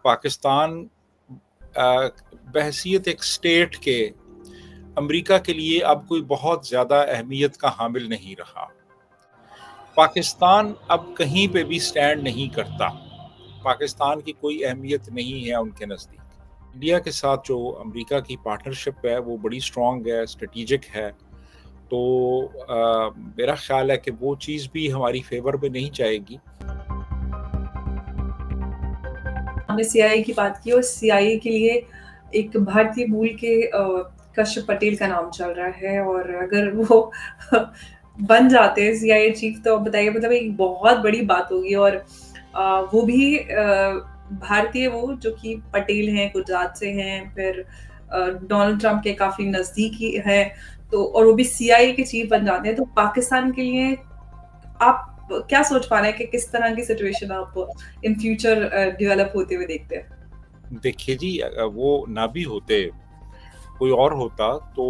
पाकिस्तान बहैसियत एक स्टेट के अमेरिका के लिए अब कोई बहुत ज़्यादा अहमियत का हामिल नहीं रहा। पाकिस्तान अब कहीं पे भी स्टैंड नहीं करता। पाकिस्तान की कोई अहमियत नहीं है उनके नज़दीक। इंडिया के साथ जो अमेरिका की पार्टनरशिप है वो बड़ी स्ट्रॉन्ग है, स्ट्रेटेजिक है। तो मेरा ख्याल है कि वो चीज़ भी हमारी फेवर में नहीं जाएगी। हमने सीआईए की बात की और सीआईए के लिए एक भारतीय मूल के कश्यप पटेल का नाम चल रहा है और अगर वो बन जाते हैं सीआईए चीफ तो बताइए मतलब एक बहुत बड़ी बात होगी और वो भी भारतीय वो जो कि पटेल हैं, गुजरात से हैं, फिर डोनाल्ड ट्रंप के काफी नजदीकी है तो और वो भी सीआईए के चीफ बन जाते हैं तो पाकिस्तान के लिए आप क्या सोच पा रहे हैं कि किस तरह की सिचुएशन आप इन फ्यूचर डेवलप होते हुए देखते हैं? देखिए जी, वो ना भी होते, कोई और होता तो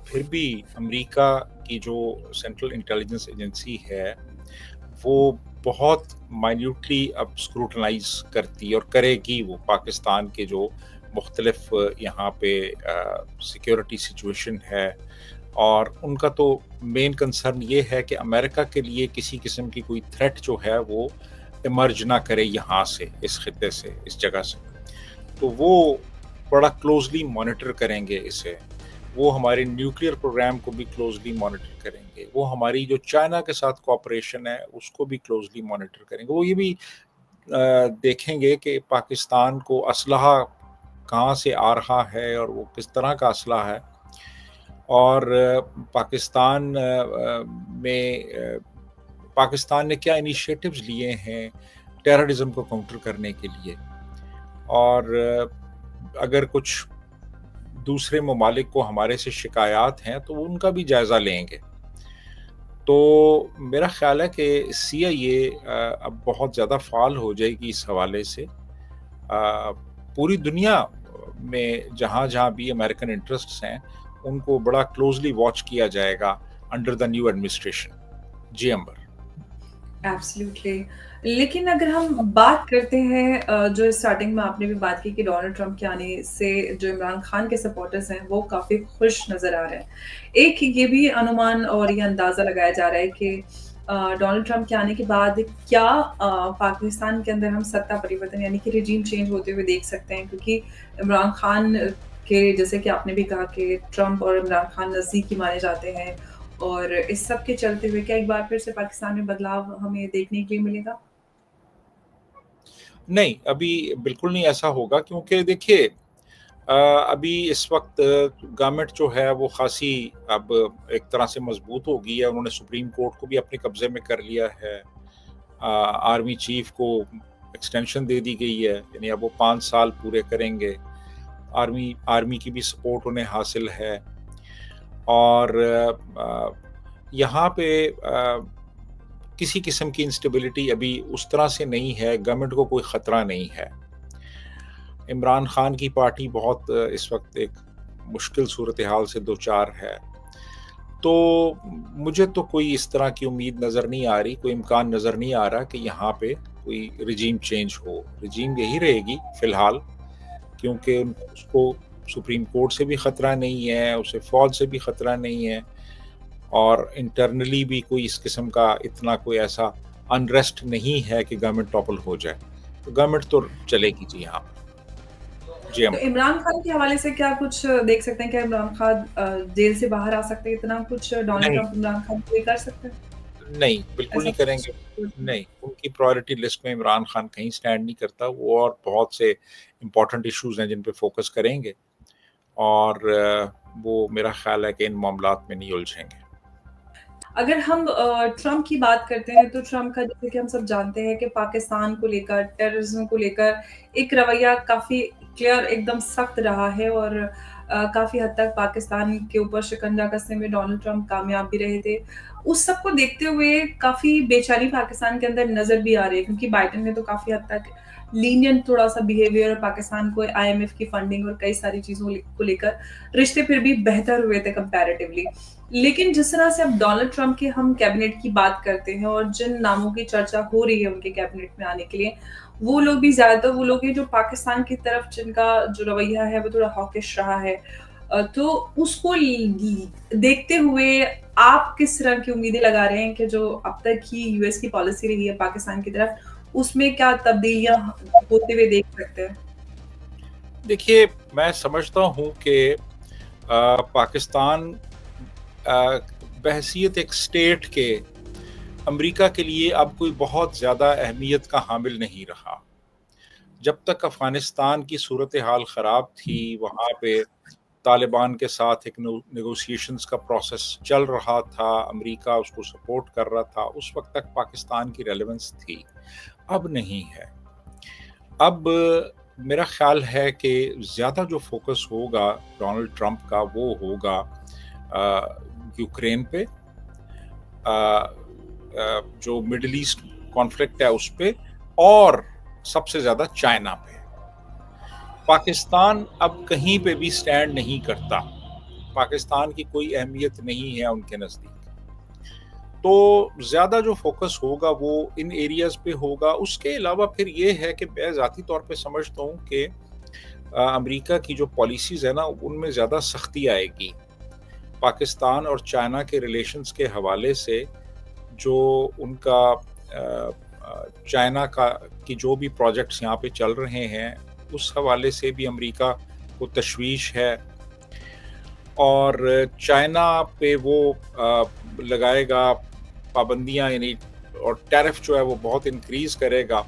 फिर भी अमेरिका की जो सेंट्रल इंटेलिजेंस एजेंसी है वो बहुत माइन्यूटली अब स्क्रूटनाइज करती और करेगी वो पाकिस्तान के जो मुख्तलिफ यहाँ पे सिक्योरिटी सिचुएशन है। और उनका तो मेन कंसर्न ये है कि अमेरिका के लिए किसी किस्म की कोई थ्रेट जो है वो इमर्ज ना करे यहाँ से, इस खित्ते से, इस जगह से। तो वो बड़ा क्लोजली मॉनिटर करेंगे इसे। वो हमारे न्यूक्लियर प्रोग्राम को भी क्लोजली मॉनिटर करेंगे। वो हमारी जो चाइना के साथ कोऑपरेशन है उसको भी क्लोजली मॉनिटर करेंगे। वो ये भी देखेंगे कि पाकिस्तान को असलहा कहाँ से आ रहा है और वो किस तरह का असलहा है। और पाकिस्तान ने क्या इनिशिएटिव्स लिए हैं टेररिज्म को काउंटर करने के लिए। और अगर कुछ दूसरे ममालिक को हमारे से शिकायत हैं तो उनका भी जायज़ा लेंगे। तो मेरा ख्याल है कि सीआईए अब बहुत ज़्यादा फ़ाल हो जाएगी इस हवाले से। पूरी दुनिया में जहाँ भी अमेरिकन इंटरेस्ट्स हैं उनको बड़ा क्लोजली वॉच किया जाएगा अंडर द न्यू एडमिनिस्ट्रेशन। जी अंबर। एब्सोल्युटली। लेकिन अगर हम बात करते हैं जो स्टार्टिंग में आपने भी बात की कि डोनाल्ड ट्रंप के आने से जो इमरान खान के सपोर्टर्स हैं वो काफ़ी खुश नज़र आ रहे हैं। एक ये भी अनुमान और ये अंदाज़ा लगाया जा रहा है कि डोनाल्ड ट्रंप के आने के बाद क्या पाकिस्तान के अंदर हम सत्ता परिवर्तन यानी कि रिजीम चेंज होते हुए देख सकते हैं क्योंकि इमरान खान के जैसे कि आपने भी कहा कि ट्रंप और इमरान खान नज़दीकी माने जाते हैं और इस सब के चलते हुए क्या एक बार फिर से पाकिस्तान में बदलाव हमें देखने के लिए मिलेगा? नहीं, अभी बिल्कुल नहीं ऐसा होगा क्योंकि देखिए अभी इस वक्त गवर्नमेंट जो है वो खासी अब एक तरह से मजबूत हो गई है। उन्होंने सुप्रीम कोर्ट को भी अपने कब्जे में कर लिया है। आर्मी चीफ को एक्सटेंशन दे दी गई है, यानी अब वो 5 साल पूरे करेंगे। आर्मी की भी सपोर्ट उन्हें हासिल है। और यहाँ पे किसी किस्म की इंस्टेबिलिटी अभी उस तरह से नहीं है। गवर्नमेंट को कोई ख़तरा नहीं है। इमरान खान की पार्टी बहुत इस वक्त एक मुश्किल सूरत हाल से दो चार है। तो मुझे तो कोई इस तरह की उम्मीद नज़र नहीं आ रही, कोई इम्कान नज़र नहीं आ रहा कि यहाँ पे कोई रिजीम चेंज हो। रिजीम यही रहेगी फ़िलहाल, क्योंकि उसको सुप्रीम कोर्ट से भी ख़तरा नहीं है, उसे फ़ौज से भी ख़तरा नहीं है, और इंटरनली भी कोई इस किस्म का इतना कोई ऐसा अनरेस्ट नहीं है कि गवर्नमेंट टॉपल हो जाए। तो गवर्नमेंट तो चलेगी जी। हाँ जी। तो इमरान खान के हवाले से क्या कुछ देख सकते हैं? क्या इमरान खान जेल से बाहर आ सकते हैं? इतना कुछ डोनाल्ड नहीं ट्रंप इमरान खान के लिए कर सकते हैं? नहीं, बिल्कुल ऐसा नहीं करेंगे। कुछ नहीं, उनकी प्रायोरिटी लिस्ट में इमरान खान कहीं स्टैंड नहीं करता। वो और बहुत से इम्पोर्टेंट इश्यूज़ हैं जिन पे फोकस करेंगे, और वो मेरा ख्याल है कि इन मामलात में नहीं उलझेंगे। अगर हम ट्रंप की बात करते हैं तो ट्रंप का जैसे कि हम सब जानते हैं कि पाकिस्तान को लेकर, टेररिज्म को लेकर एक रवैया काफ़ी क्लियर एकदम सख्त रहा है और काफ़ी हद तक पाकिस्तान के ऊपर शिकंजा कसने में डोनाल्ड ट्रंप कामयाब भी रहे थे। उस सब को देखते हुए काफ़ी बेचैनी पाकिस्तान के अंदर नज़र भी आ रही है क्योंकि बाइडेन ने तो काफ़ी हद तक लीनिएंट थोड़ा-सा बिहेवियर पाकिस्तान को आईएमएफ की फंडिंग और कई सारी चीज़ों को लेकर रिश्ते फिर भी बेहतर हुए थे कंपैरेटिवली। लेकिन जिस तरह से अब डोनाल्ड ट्रंप के हम कैबिनेट की बात करते हैं और जिन नामों की चर्चा हो रही है उनके कैबिनेट में आने के लिए, वो लोग भी ज़्यादातर वो लोग हैं जो पाकिस्तान की तरफ जिनका जो रवैया है वो थोड़ा हॉकिश रहा है। तो उसको देखते हुए आप किस तरह की उम्मीदें लगा रहे हैं कि जो अब तक की यूएस की पॉलिसी रही है पाकिस्तान की तरफ, उसमें क्या तब्दीलियाँ होते हुए देख सकते हैं? देखिए, मैं समझता हूँ कि पाकिस्तान बहैसियत एक स्टेट के अमेरिका के लिए अब कोई बहुत ज़्यादा अहमियत का हामिल नहीं रहा। जब तक अफ़गानिस्तान की सूरत हाल ख़राब थी, वहाँ पे तालिबान के साथ एक नेगोशिएशंस का प्रोसेस चल रहा था, अमेरिका उसको सपोर्ट कर रहा था, उस वक़्त तक पाकिस्तान की रेलेवेंस थी, अब नहीं है। अब मेरा ख़्याल है कि ज़्यादा जो फ़ोकस होगा डोनाल्ड ट्रंप का वो होगा यूक्रेन पे, जो मिडल ईस्ट कॉन्फ्लिक्ट है उस पे, और सबसे ज़्यादा चाइना पे। पाकिस्तान अब कहीं पे भी स्टैंड नहीं करता, पाकिस्तान की कोई अहमियत नहीं है उनके नज़दीक। तो ज़्यादा जो फोकस होगा वो इन एरियाज़ पे होगा। उसके अलावा फिर ये है कि मैं ज़ाती तौर पे समझता हूँ कि अमेरिका की जो पॉलिसीज़ है ना, उनमें ज़्यादा सख्ती आएगी। पाकिस्तान और चाइना के रिलेशंस के हवाले से जो उनका चाइना का की जो भी प्रोजेक्ट्स यहाँ पे चल रहे हैं, उस हवाले से भी अमेरिका को तशवीश है। और चाइना पे वो लगाएगा पाबंदियाँ, यानी और टैरिफ जो है वो बहुत इंक्रीज़ करेगा।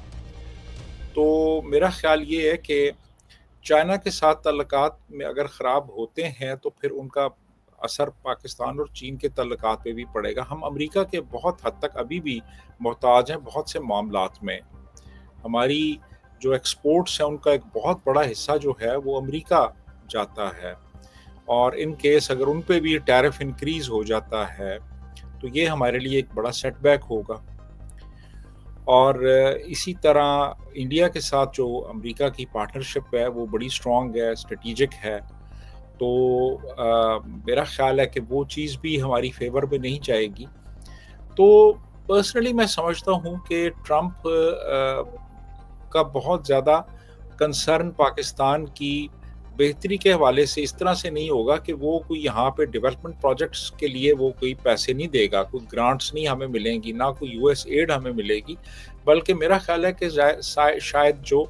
तो मेरा ख़्याल ये है कि चाइना के साथ ताल्लुकात में अगर ख़राब होते हैं तो फिर उनका असर पाकिस्तान और चीन के ताल्लुकात पे भी पड़ेगा। हम अमेरिका के बहुत हद तक अभी भी मोहताज हैं बहुत से मामलात में। हमारी जो एक्सपोर्ट्स हैं उनका एक बहुत बड़ा हिस्सा जो है वो अमेरिका जाता है, और इन केस अगर उन पे भी टैरिफ इंक्रीज़ हो जाता है तो ये हमारे लिए एक बड़ा सेटबैक होगा। और इसी तरह इंडिया के साथ जो अमेरिका की पार्टनरशिप है वो बड़ी स्ट्रॉन्ग है, स्ट्रेटेजिक है। तो मेरा ख़्याल है कि वो चीज़ भी हमारी फेवर में नहीं जाएगी। तो पर्सनली मैं समझता हूँ कि ट्रंप का बहुत ज़्यादा कंसर्न पाकिस्तान की बेहतरी के हवाले से इस तरह से नहीं होगा कि वो कोई यहाँ पे डेवलपमेंट प्रोजेक्ट्स के लिए वो कोई पैसे नहीं देगा, कोई ग्रांट्स नहीं हमें मिलेंगी, ना कोई यूएस एड हमें मिलेगी, बल्कि मेरा ख़्याल है कि शायद जो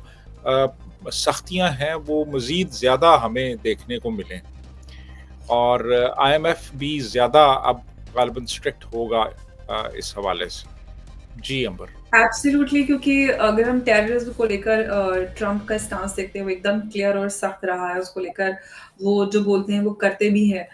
सख्तियाँ हैं वो मज़ीद ज़्यादा हमें देखने को मिलें, और आईएमएफ भी ज़्यादा अब ग़ालिबन स्ट्रिक्ट होगा इस हवाले से। जी अंबर। एब्सोल्युटली, क्योंकि अगर हम टेररिज्म को लेकर ट्रंप का स्टांस देखते हैं, वो एकदम क्लियर और सख्त रहा है उसको लेकर, वो जो बोलते हैं वो करते भी हैं।